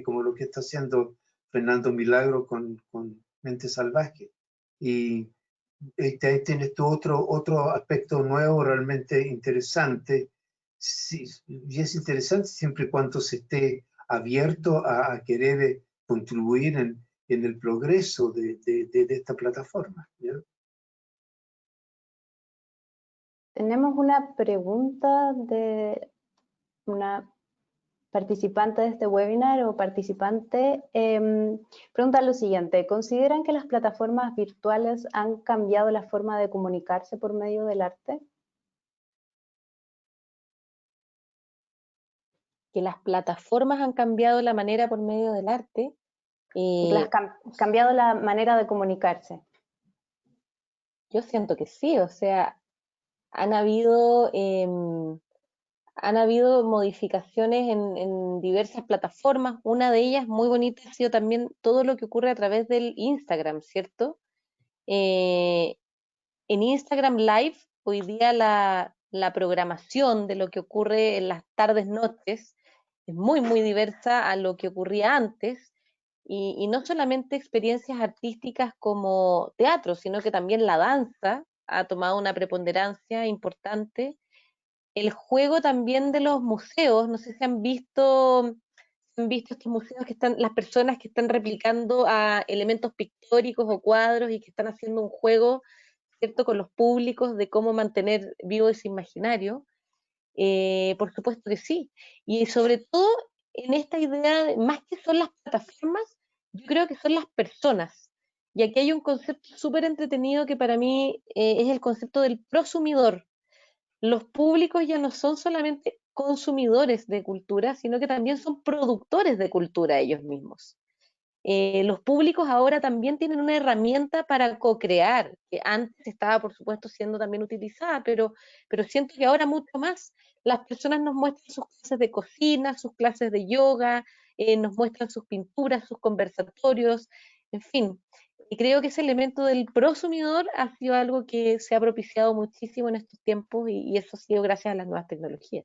como lo que está haciendo Fernando Milagro con Mente Salvaje. Y ahí tienes tú otro aspecto nuevo realmente interesante. Sí, y es interesante siempre y cuando se esté abierto a querer contribuir en el progreso de esta plataforma, ¿ya? Tenemos una pregunta de una participante de este webinar o participante. Pregunta lo siguiente: ¿consideran que las plataformas virtuales han cambiado la forma de comunicarse por medio del arte? Que las plataformas han cambiado la manera por medio del arte. Cambiado la manera de comunicarse. Yo siento que sí, o sea, han habido han habido modificaciones en diversas plataformas. Una de ellas muy bonita ha sido también todo lo que ocurre a través del Instagram, ¿cierto? En Instagram Live, hoy día la programación de lo que ocurre en las tardes, noches, es muy, muy diversa a lo que ocurría antes. Y no solamente experiencias artísticas como teatro, sino que también la danza ha tomado una preponderancia importante. El juego también de los museos, no sé si han visto estos museos que están, las personas que están replicando a elementos pictóricos o cuadros y que están haciendo un juego, ¿cierto?, con los públicos de cómo mantener vivo ese imaginario. Por supuesto que sí. Y sobre todo en esta idea, más que son las plataformas, yo creo que son las personas. Y aquí hay un concepto súper entretenido que para mí es el concepto del prosumidor. Los públicos ya no son solamente consumidores de cultura, sino que también son productores de cultura ellos mismos. Los públicos ahora también tienen una herramienta para co-crear, que antes estaba, por supuesto, siendo también utilizada, pero siento que ahora mucho más. Las personas nos muestran sus clases de cocina, sus clases de yoga, nos muestran sus pinturas, sus conversatorios, en fin. Y creo que ese elemento del prosumidor ha sido algo que se ha propiciado muchísimo en estos tiempos y eso ha sido gracias a las nuevas tecnologías.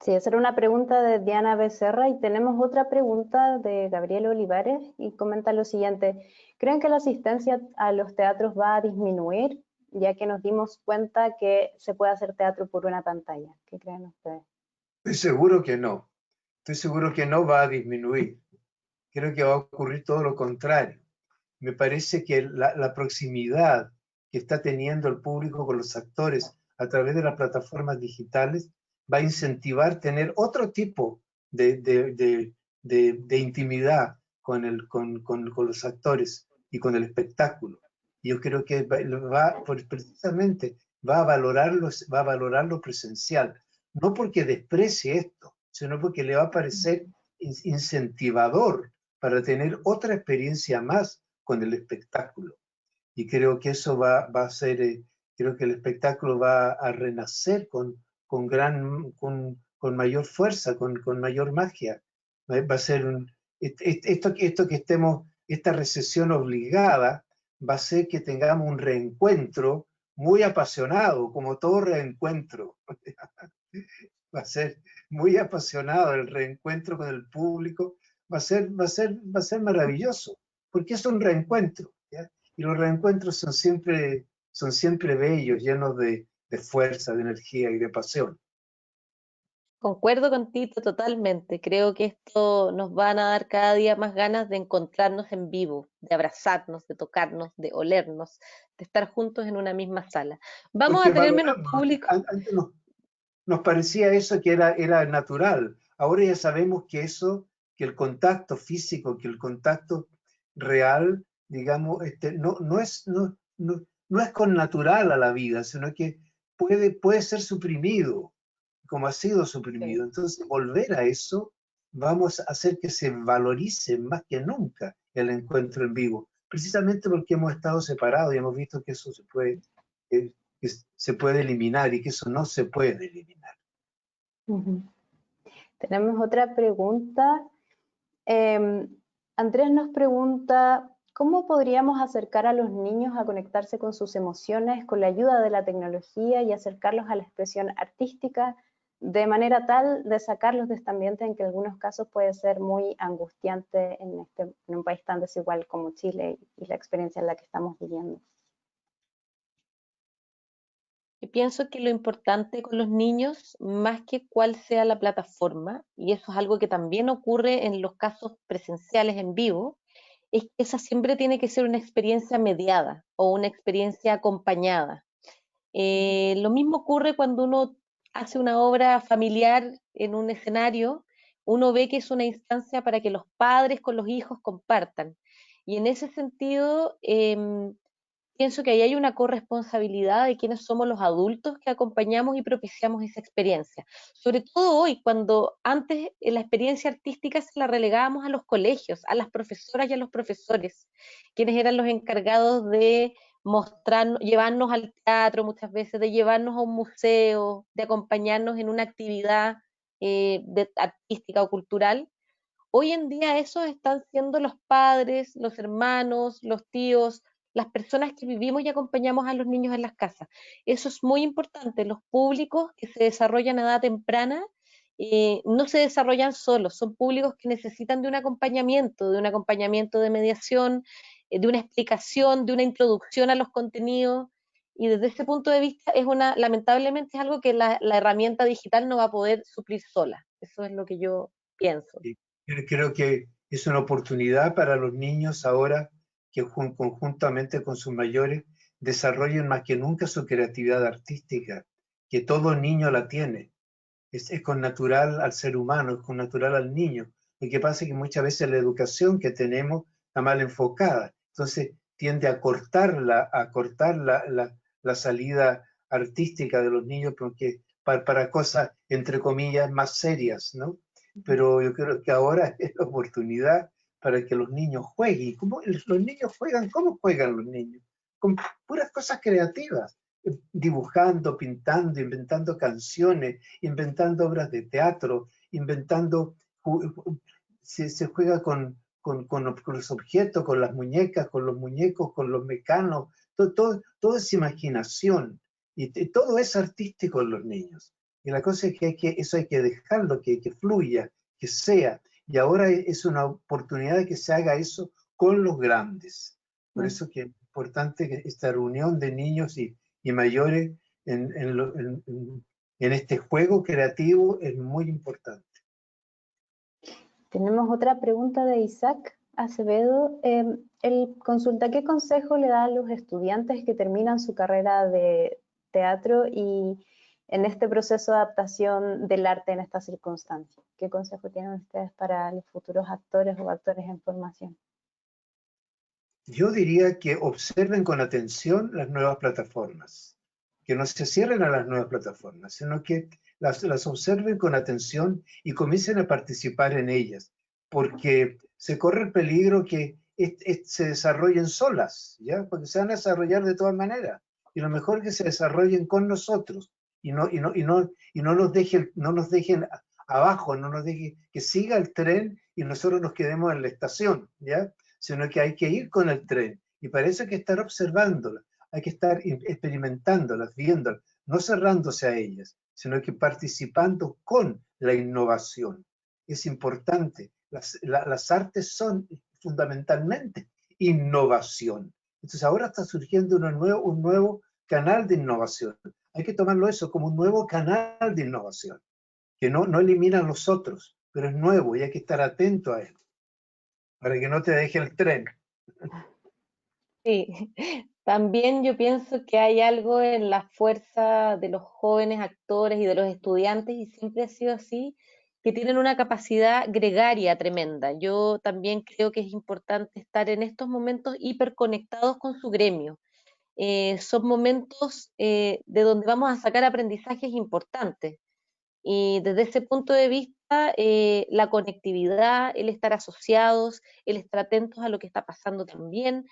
Sí, esa era una pregunta de Diana Becerra y tenemos otra pregunta de Gabriel Olivares y comenta lo siguiente. ¿Creen que la asistencia a los teatros va a disminuir ya que nos dimos cuenta que se puede hacer teatro por una pantalla? ¿Qué creen ustedes? Estoy seguro que no. Estoy seguro que no va a disminuir. Creo que va a ocurrir todo lo contrario. Me parece que la proximidad que está teniendo el público con los actores a través de las plataformas digitales va a incentivar tener otro tipo de intimidad con los actores y con el espectáculo. Yo creo que precisamente va a valorar lo presencial, no porque desprecie esto, sino porque le va a parecer incentivador para tener otra experiencia más con el espectáculo. Y creo que eso va a ser, creo que el espectáculo va a renacer con mayor fuerza, con mayor magia. Va a ser esto que estemos, esta recesión obligada, va a ser que tengamos un reencuentro muy apasionado, como todo reencuentro. Va a ser muy apasionado el reencuentro con el público, va a ser maravilloso, porque es un reencuentro, ¿ya? Y los reencuentros son siempre bellos, llenos de fuerza, de energía y de pasión. Concuerdo contigo totalmente. Creo que esto nos van a dar cada día más ganas de encontrarnos en vivo, de abrazarnos, de tocarnos, de olernos, de estar juntos en una misma sala. Vamos Porque a tener menos valoramos, público. antes nos parecía eso que era natural. Ahora ya sabemos que que el contacto físico, que el contacto real, digamos, no es connatural a la vida, sino que puede ser suprimido, como ha sido suprimido. Entonces, volver a eso, vamos a hacer que se valorice más que nunca el encuentro en vivo, precisamente porque hemos estado separados y hemos visto que eso que se puede eliminar y que eso no se puede eliminar. Tenemos otra pregunta. Andrés nos pregunta, ¿cómo podríamos acercar a los niños a conectarse con sus emociones con la ayuda de la tecnología y acercarlos a la expresión artística de manera tal de sacarlos de este ambiente en que en algunos casos puede ser muy angustiante en un país tan desigual como Chile y la experiencia en la que estamos viviendo? Yo pienso que lo importante con los niños, más que cuál sea la plataforma, y eso es algo que también ocurre en los casos presenciales en vivo, es que esa siempre tiene que ser una experiencia mediada o una experiencia acompañada. Lo mismo ocurre cuando uno hace una obra familiar en un escenario, uno ve que es una instancia para que los padres con los hijos compartan. Y en ese sentido, pienso que ahí hay una corresponsabilidad de quienes somos los adultos que acompañamos y propiciamos esa experiencia. Sobre todo hoy, cuando antes la experiencia artística se la relegábamos a los colegios, a las profesoras y a los profesores, quienes eran los encargados de llevarnos al teatro muchas veces, de llevarnos a un museo, de acompañarnos en una actividad artística o cultural. Hoy en día esos están siendo los padres, los hermanos, los tíos, las personas que vivimos y acompañamos a los niños en las casas. Eso es muy importante. Los públicos que se desarrollan a edad temprana no se desarrollan solos, son públicos que necesitan de un acompañamiento de mediación, de una explicación, de una introducción a los contenidos. Y desde ese punto de vista, lamentablemente es algo que la herramienta digital no va a poder suplir sola. Eso es lo que yo pienso. Creo que es una oportunidad para los niños ahora que conjuntamente con sus mayores desarrollen más que nunca su creatividad artística, que todo niño la tiene. Es con natural al ser humano, es con natural al niño. Lo que pasa es que muchas veces la educación que tenemos está mal enfocada. Entonces tiende a cortar la salida artística de los niños porque para cosas, entre comillas, más serias, ¿no? Pero yo creo que ahora es la oportunidad para que los niños jueguen. ¿Cómo los niños juegan? ¿Cómo juegan los niños? Con puras cosas creativas, dibujando, pintando, inventando canciones, inventando obras de teatro, se juega con los objetos, con las muñecas, con los muñecos, con los mecanos, todo es imaginación y todo es artístico en los niños. Y la cosa es que eso hay que dejarlo, que fluya, que sea. Y ahora es una oportunidad de que se haga eso con los grandes. Por eso que es importante esta reunión de niños y mayores en este juego creativo es muy importante. Tenemos otra pregunta de Isaac Acevedo. Él consulta, ¿qué consejo le da a los estudiantes que terminan su carrera de teatro y en este proceso de adaptación del arte en estas circunstancias? ¿Qué consejo tienen ustedes para los futuros actores o actores en formación? Yo diría que observen con atención las nuevas plataformas, que no se cierren a las nuevas plataformas, sino que las observen con atención y comiencen a participar en ellas, porque se corre el peligro que se desarrollen solas, ¿ya? Porque se van a desarrollar de todas maneras, y lo mejor es que se desarrollen con nosotros, y no nos dejen abajo, no nos dejen que siga el tren y nosotros nos quedemos en la estación, ¿ya? Sino que hay que ir con el tren, y para eso hay que estar observándolas, hay que estar experimentándolas, viéndolas, no cerrándose a ellas, sino que participando con la innovación. Es importante, las artes son fundamentalmente innovación. Entonces ahora está surgiendo un nuevo canal de innovación. Hay que tomarlo eso como un nuevo canal de innovación, que no elimina a los otros, pero es nuevo y hay que estar atento a él, para que no te deje el tren. Sí, también yo pienso que hay algo en la fuerza de los jóvenes actores y de los estudiantes, y siempre ha sido así, que tienen una capacidad gregaria tremenda. Yo también creo que es importante estar en estos momentos hiperconectados con su gremio. Son momentos de donde vamos a sacar aprendizajes importantes. Y desde ese punto de vista, la conectividad, el estar asociados, el estar atentos a lo que está pasando también.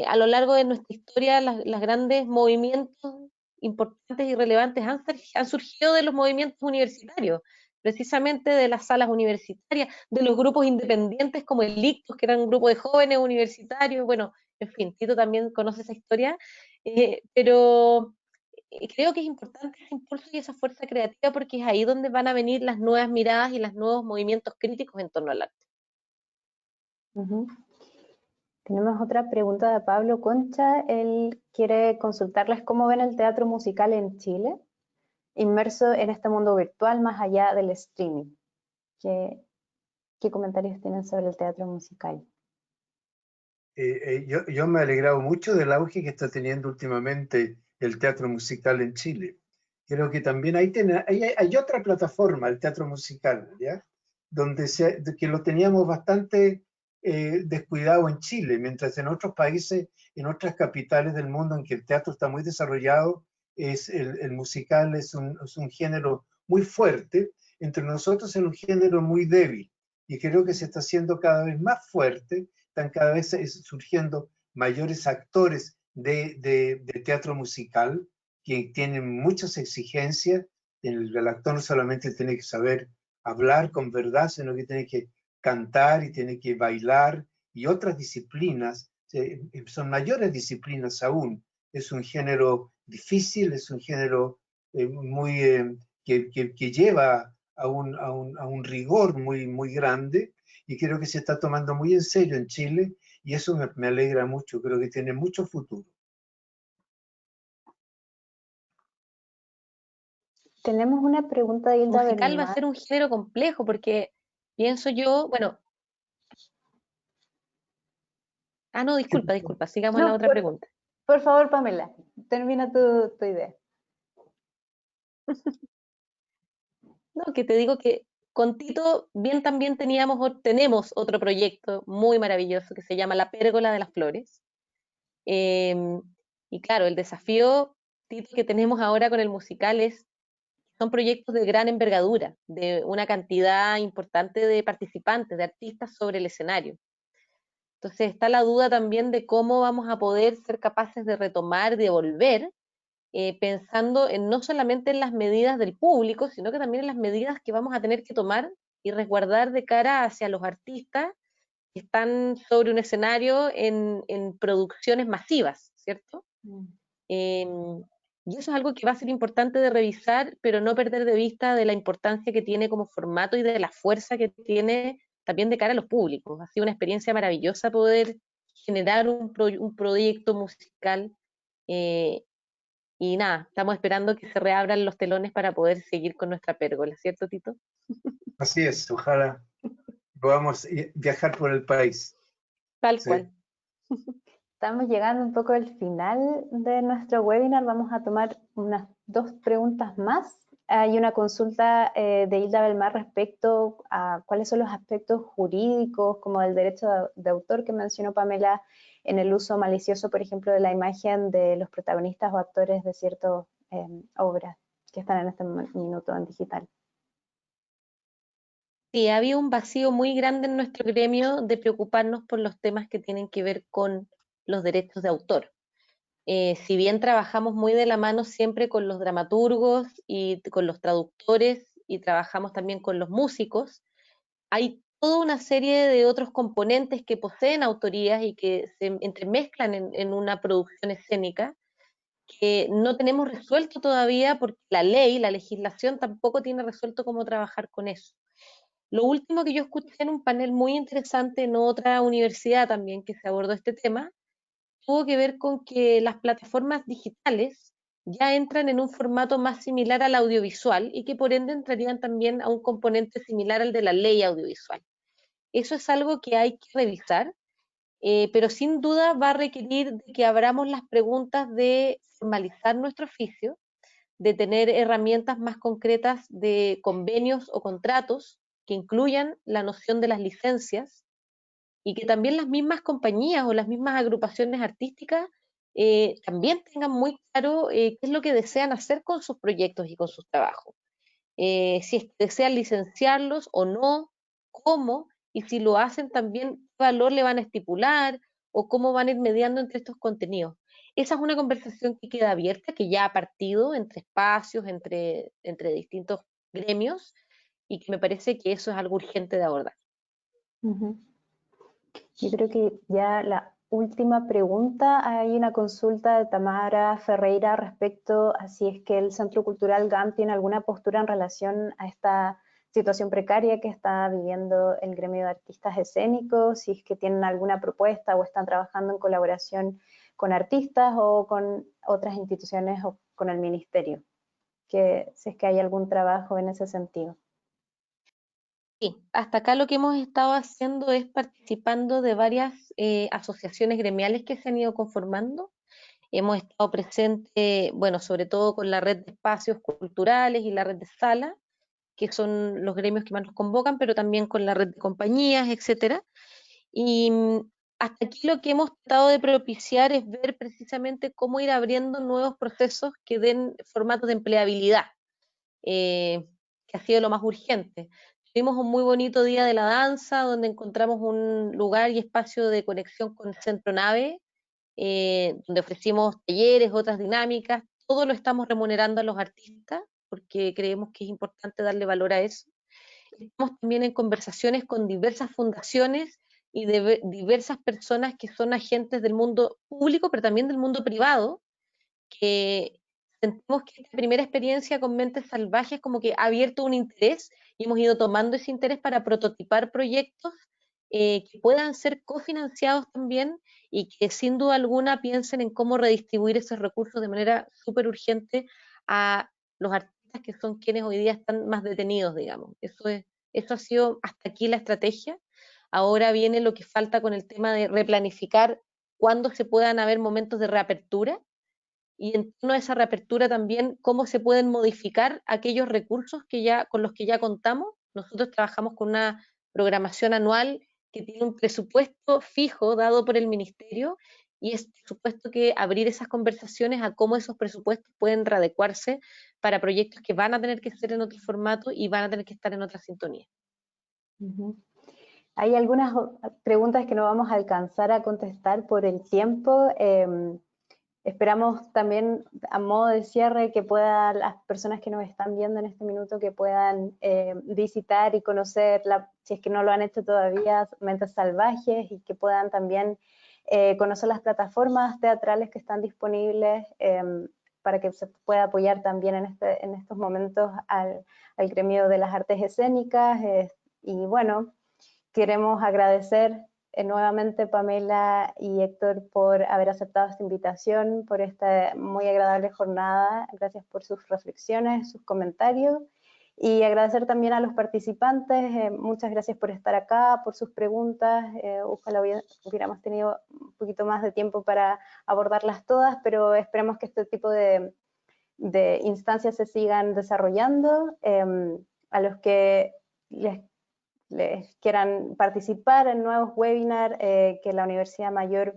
A lo largo de nuestra historia, las grandes movimientos importantes y relevantes han surgido de los movimientos universitarios, precisamente de las salas universitarias, de los grupos independientes como el Ictus, que eran un grupo de jóvenes universitarios. Bueno, en fin, Tito también conoce esa historia, pero creo que es importante ese impulso y esa fuerza creativa, porque es ahí donde van a venir las nuevas miradas y los nuevos movimientos críticos en torno al arte. Tenemos otra pregunta de Pablo Concha. Él quiere consultarles cómo ven el teatro musical en Chile, inmerso en este mundo virtual más allá del streaming. ¿Qué comentarios tienen sobre el teatro musical? Yo me he alegrado mucho del auge que está teniendo últimamente el teatro musical en Chile. Creo que también hay otra plataforma, el teatro musical, ¿ya? Que lo teníamos bastante descuidado en Chile, mientras en otros países, en otras capitales del mundo en que el teatro está muy desarrollado, el musical es un género muy fuerte. Entre nosotros es un género muy débil, y creo que se está haciendo cada vez más fuerte. Están cada vez surgiendo mayores actores de teatro musical que tienen muchas exigencias. El actor no solamente tiene que saber hablar con verdad, sino que tiene que cantar y tiene que bailar y otras disciplinas, son mayores disciplinas aún. Es un género difícil, es un género que lleva a un rigor muy grande, y creo que se está tomando muy en serio en Chile, y eso me alegra mucho, creo que tiene mucho futuro. Tenemos una pregunta de Hilda Musical Belmar. va a ser un género complejo porque pienso yo, bueno. Ah, no, disculpa, sigamos a la otra pregunta. Por favor, Pamela, termina tu idea. No, que te digo que con Tito bien también tenemos otro proyecto muy maravilloso que se llama La Pérgola de las Flores. Y claro, el desafío, Tito, que tenemos ahora con el musical son proyectos de gran envergadura, de una cantidad importante de participantes, de artistas sobre el escenario. Entonces está la duda también de cómo vamos a poder ser capaces de retomar, de volver, pensando no solamente en las medidas del público, sino que también en las medidas que vamos a tener que tomar y resguardar de cara hacia los artistas que están sobre un escenario en producciones masivas, ¿cierto? Y eso es algo que va a ser importante de revisar, pero no perder de vista de la importancia que tiene como formato y de la fuerza que tiene también de cara a los públicos. Ha sido una experiencia maravillosa poder generar un proyecto musical, y nada, estamos esperando que se reabran los telones para poder seguir con nuestra pérgola, ¿cierto, Tito? Así es, ojalá podamos viajar por el país. Tal cual. Estamos llegando un poco al final de nuestro webinar. Vamos a tomar unas 2 preguntas más. Hay una consulta de Hilda Belmar respecto a cuáles son los aspectos jurídicos, como el derecho de autor que mencionó Pamela, en el uso malicioso, por ejemplo, de la imagen de los protagonistas o actores de ciertas obras que están en este minuto en digital. Sí, había un vacío muy grande en nuestro gremio de preocuparnos por los temas que tienen que ver con los derechos de autor. Si bien trabajamos muy de la mano siempre con los dramaturgos y con los traductores y trabajamos también con los músicos, hay toda una serie de otros componentes que poseen autorías y que se entremezclan en una producción escénica que no tenemos resuelto todavía porque la legislación tampoco tiene resuelto cómo trabajar con eso. Lo último que yo escuché en un panel muy interesante en otra universidad también que se abordó este tema, tuvo que ver con que las plataformas digitales ya entran en un formato más similar al audiovisual y que por ende entrarían también a un componente similar al de la ley audiovisual. Eso es algo que hay que revisar, pero sin duda va a requerir de que abramos las preguntas de formalizar nuestro oficio, de tener herramientas más concretas de convenios o contratos que incluyan la noción de las licencias y que también las mismas compañías o las mismas agrupaciones artísticas también tengan muy claro qué es lo que desean hacer con sus proyectos y con sus trabajos. Si desean licenciarlos o no, cómo, y si lo hacen también, qué valor le van a estipular o cómo van a ir mediando entre estos contenidos. Esa es una conversación que queda abierta, que ya ha partido entre espacios, entre distintos gremios, y que me parece que eso es algo urgente de abordar. Yo creo que ya la última pregunta, hay una consulta de Tamara Ferreira respecto a si es que el Centro Cultural GAM tiene alguna postura en relación a esta situación precaria que está viviendo el gremio de artistas escénicos, si es que tienen alguna propuesta o están trabajando en colaboración con artistas o con otras instituciones o con el ministerio, que si es que hay algún trabajo en ese sentido. Sí, hasta acá lo que hemos estado haciendo es participando de varias asociaciones gremiales que se han ido conformando. Hemos estado presentes, bueno, sobre todo con la red de espacios culturales y la red de salas, que son los gremios que más nos convocan, pero también con la red de compañías, etcétera. Y hasta aquí lo que hemos tratado de propiciar es ver precisamente cómo ir abriendo nuevos procesos que den formatos de empleabilidad, que ha sido lo más urgente. Tuvimos un muy bonito día de la danza, donde encontramos un lugar y espacio de conexión con el Centro Nave, donde ofrecimos talleres, otras dinámicas, todo lo estamos remunerando a los artistas, porque creemos que es importante darle valor a eso. Estamos también en conversaciones con diversas fundaciones y de diversas personas que son agentes del mundo público, pero también del mundo privado, que sentimos que esta primera experiencia con Mentes Salvajes como que ha abierto un interés y hemos ido tomando ese interés para prototipar proyectos que puedan ser cofinanciados también y que sin duda alguna piensen en cómo redistribuir esos recursos de manera súper urgente a los artistas que son quienes hoy día están más detenidos, digamos. Eso ha sido hasta aquí la estrategia. Ahora viene lo que falta con el tema de replanificar cuándo se puedan haber momentos de reapertura y en torno a esa reapertura también cómo se pueden modificar aquellos recursos con los que ya contamos. Nosotros trabajamos con una programación anual que tiene un presupuesto fijo dado por el ministerio y es por supuesto que abrir esas conversaciones a cómo esos presupuestos pueden readecuarse para proyectos que van a tener que ser en otro formato y van a tener que estar en otra sintonía. Hay algunas preguntas que no vamos a alcanzar a contestar por el tiempo. Esperamos también, a modo de cierre, que puedan las personas que nos están viendo en este minuto, que puedan visitar y conocer, si es que no lo han hecho todavía, Mentes Salvajes, y que puedan también conocer las plataformas teatrales que están disponibles para que se pueda apoyar también en estos momentos al gremio de las artes escénicas. Y bueno, queremos agradecer nuevamente Pamela y Héctor por haber aceptado esta invitación, por esta muy agradable jornada. Gracias por sus reflexiones, sus comentarios y agradecer también a los participantes. Muchas gracias por estar acá, por sus preguntas. Ojalá hubiéramos tenido un poquito más de tiempo para abordarlas todas, pero esperamos que este tipo de instancias se sigan desarrollando. A los que les quieran participar en nuevos webinars que la Universidad Mayor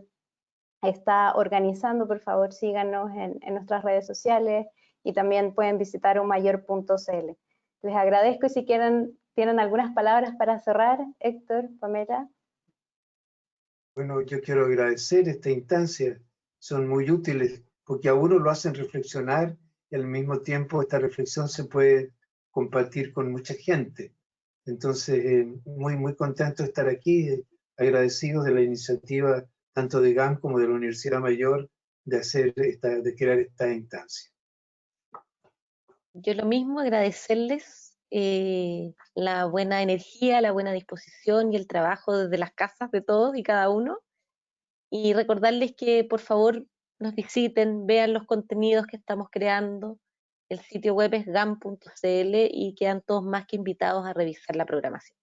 está organizando, por favor síganos en nuestras redes sociales y también pueden visitar umayor.cl. Les agradezco y si tienen algunas palabras para cerrar, Héctor, Pamela. Bueno, yo quiero agradecer esta instancia, son muy útiles porque a uno lo hacen reflexionar y al mismo tiempo esta reflexión se puede compartir con mucha gente. Entonces, muy contento de estar aquí, agradecido de la iniciativa tanto de GAM como de la Universidad Mayor de crear esta instancia. Yo lo mismo, agradecerles la buena energía, la buena disposición y el trabajo desde las casas de todos y cada uno. Y recordarles que por favor nos visiten, vean los contenidos que estamos creando. El sitio web es gam.cl y quedan todos más que invitados a revisar la programación.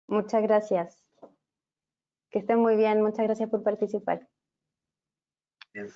Muchas gracias. Que estén muy bien. Muchas gracias por participar. Bien.